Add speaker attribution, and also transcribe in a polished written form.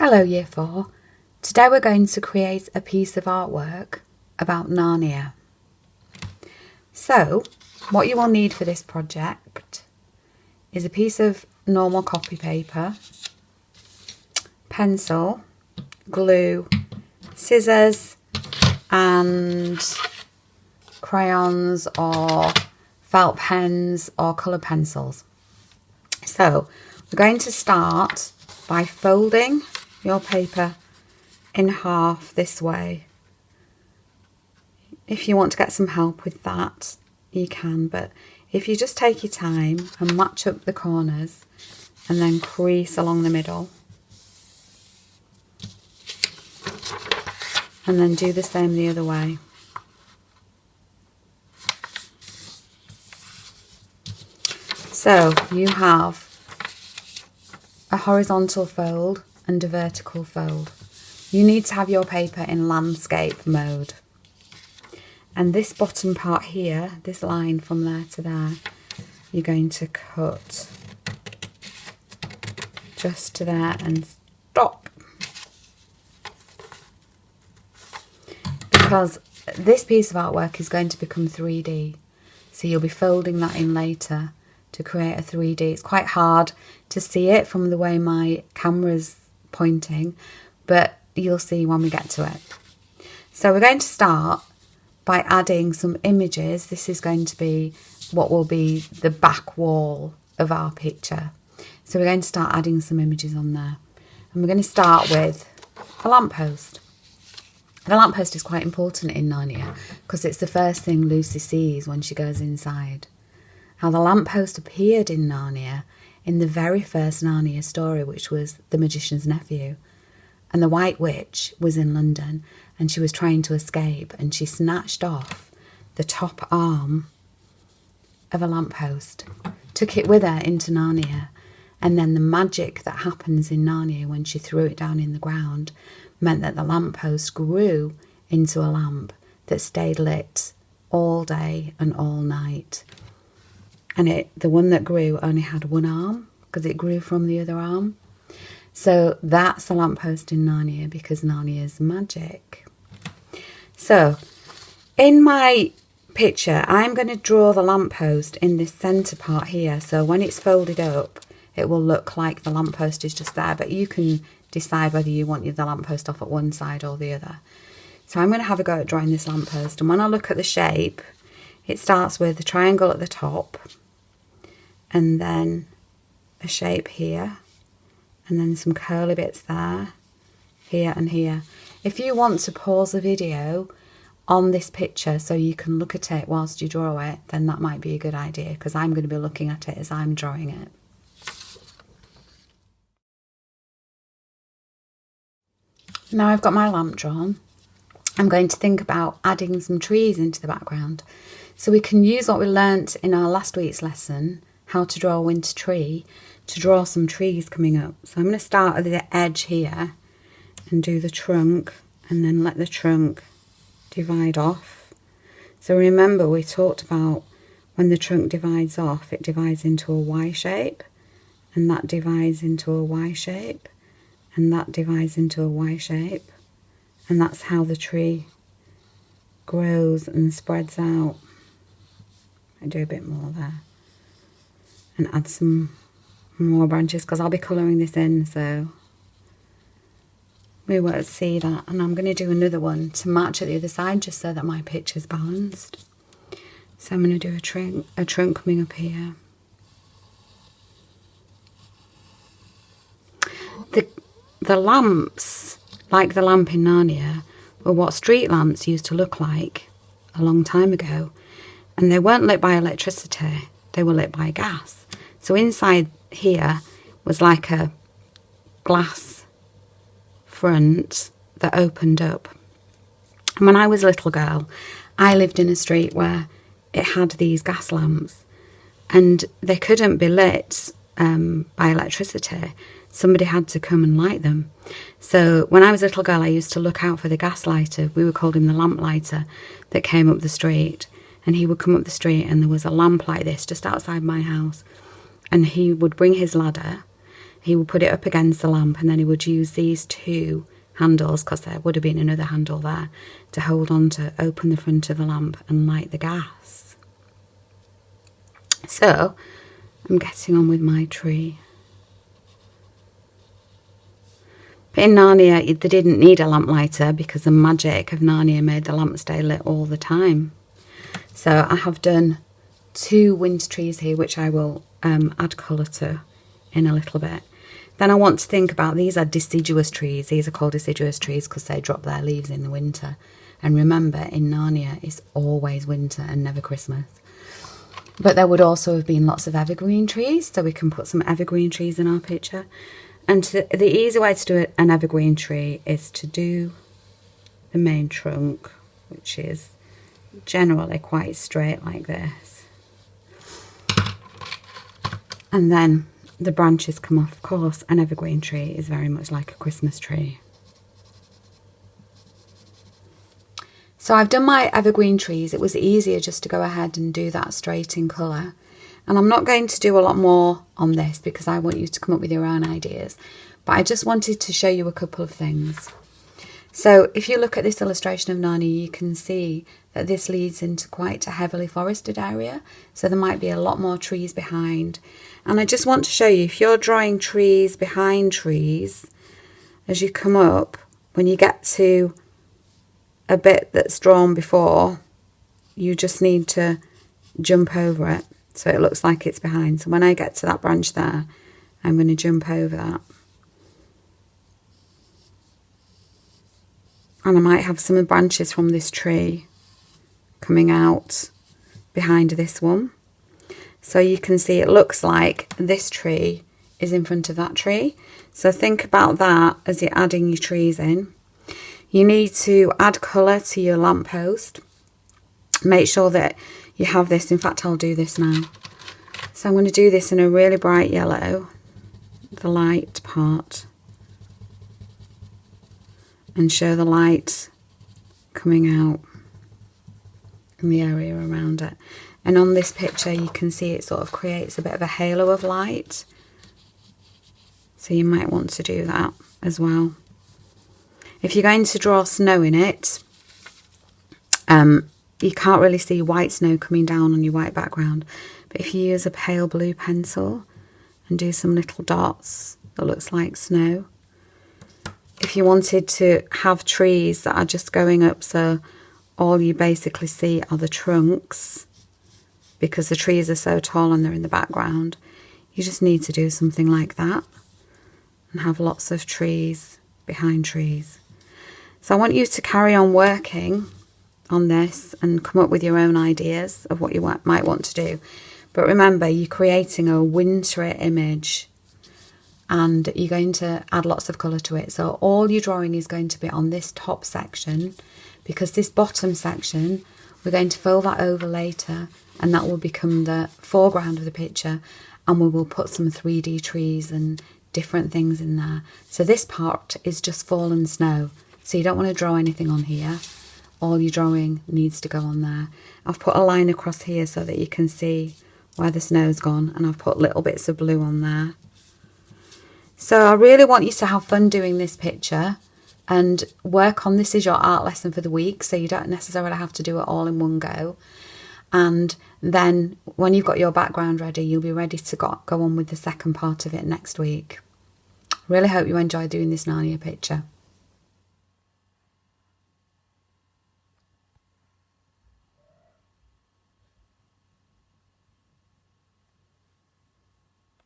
Speaker 1: Hello Year 4. Today we're going to create a piece of artwork about Narnia. So, what you will need for this project is a piece of normal copy paper, pencil, glue, scissors and crayons or felt pens or colour pencils. So, we're going to start by folding your paper in half this way. If you want to get some help with that, you can, but if you just take your time and match up the corners and then crease along the middle, and then do the same the other way. So you have a horizontal fold and a vertical fold. You need to have your paper in landscape mode. And this bottom part here, this line from there to there, you're going to cut just to there and stop. Because this piece of artwork is going to become 3D. So you'll be folding that in later to create a 3D. It's quite hard to see it from the way my camera's pointing, but you'll see when we get to it. So we're going to start by adding some images. This is going to be what will be the back wall of our picture. So we're going to start adding some images on there. And we're going to start with a lamppost. The lamppost is quite important in Narnia because it's the first thing Lucy sees when she goes inside. How the lamppost appeared in Narnia in the very first Narnia story, which was The Magician's Nephew. And the White Witch was in London and she was trying to escape and she snatched off the top arm of a lamppost, took it with her into Narnia. And then the magic that happens in Narnia when she threw it down in the ground meant that the lamppost grew into a lamp that stayed lit all day and all night. And the one that grew only had one arm because it grew from the other arm. So that's a lamppost in Narnia because Narnia is magic. So in my picture, I'm going to draw the lamppost in this centre part here. So when it's folded up, it will look like the lamppost is just there. But you can decide whether you want the lamppost off at one side or the other. So I'm going to have a go at drawing this lamppost. And when I look at the shape, it starts with a triangle at the top. And then a shape here. And then some curly bits there. Here and here. If you want to pause the video on this picture so you can look at it whilst you draw it, then that might be a good idea because I'm going to be looking at it as I'm drawing it. Now I've got my lamp drawn, I'm going to think about adding some trees into the background. So we can use what we learnt in our last week's lesson, how to draw a winter tree, to draw some trees coming up. So I'm going to start at the edge here and do the trunk and then let the trunk divide off. So remember we talked about when the trunk divides off, it divides into a Y shape and that divides into a Y shape. And that divides into a Y shape. And that's how the tree grows and spreads out. I do a bit more there. And add some more branches because I'll be colouring this in, so we won't see that. And I'm going to do another one to match at the other side just so that my picture's balanced. So I'm going to do a trunk coming up here. The lamps, like the lamp in Narnia, were what street lamps used to look like a long time ago. And they weren't lit by electricity, they were lit by gas. So inside here was like a glass front that opened up. And when I was a little girl, I lived in a street where it had these gas lamps and they couldn't be lit by electricity. Somebody had to come and light them. So when I was a little girl, I used to look out for the gas lighter. We would call him the lamp lighter that came up the street. And he would come up the street and there was a lamp like this just outside my house. And he would bring his ladder he would put it up against the lamp, and then he would use these two handles, because there would have been another handle there, to hold on to open the front of the lamp and light the gas. So I'm getting on with my tree. But in Narnia, they didn't need a lamp lighter because the magic of Narnia made the lamp stay lit all the time. So I have done 2 winter trees here, which I will add colour to in a little bit. Then I want to think about, these are deciduous trees. These are called deciduous trees because they drop their leaves in the winter. And remember, in Narnia, it's always winter and never Christmas. But there would also have been lots of evergreen trees, so we can put some evergreen trees in our picture. And the easy way to do an evergreen tree is to do the main trunk, which is generally quite straight like this. And then the branches come off. Of course, an evergreen tree is very much like a Christmas tree. So I've done my evergreen trees. It was easier just to go ahead and do that straight in colour. And I'm not going to do a lot more on this because I want you to come up with your own ideas. But I just wanted to show you a couple of things. So if you look at this illustration of Narnia, you can see that this leads into quite a heavily forested area. So there might be a lot more trees behind. And I just want to show you, if you're drawing trees behind trees, as you come up, when you get to a bit that's drawn before, you just need to jump over it so it looks like it's behind. So when I get to that branch there, I'm going to jump over that. And I might have some of the branches from this tree coming out behind this one. So you can see it looks like this tree is in front of that tree. So think about that as you're adding your trees in. You need to add colour to your lamppost. Make sure that you have this. In fact, I'll do this now. So I'm going to do this in a really bright yellow, the light part, and show the light coming out in the area around it. And on this picture you can see it sort of creates a bit of a halo of light, so you might want to do that as well. If you're going to draw snow in it, you can't really see white snow coming down on your white background, but if you use a pale blue pencil and do some little dots that looks like snow. If you wanted to have trees that are just going up, so all you basically see are the trunks, because the trees are so tall and they're in the background, you just need to do something like that and have lots of trees behind trees. So I want you to carry on working on this and come up with your own ideas of what you might want to do. But remember, you're creating a wintry image and you're going to add lots of colour to it. So all your drawing is going to be on this top section, because this bottom section, we're going to fill that over later and that will become the foreground of the picture, and we will put some 3D trees and different things in there. So this part is just fallen snow. So you don't want to draw anything on here. All your drawing needs to go on there. I've put a line across here so that you can see where the snow's gone, and I've put little bits of blue on there. So I really want you to have fun doing this picture and work on this as your art lesson for the week, so you don't necessarily have to do it all in one go. And then when you've got your background ready, you'll be ready to go on with the second part of it next week. Really hope you enjoy doing this Narnia picture.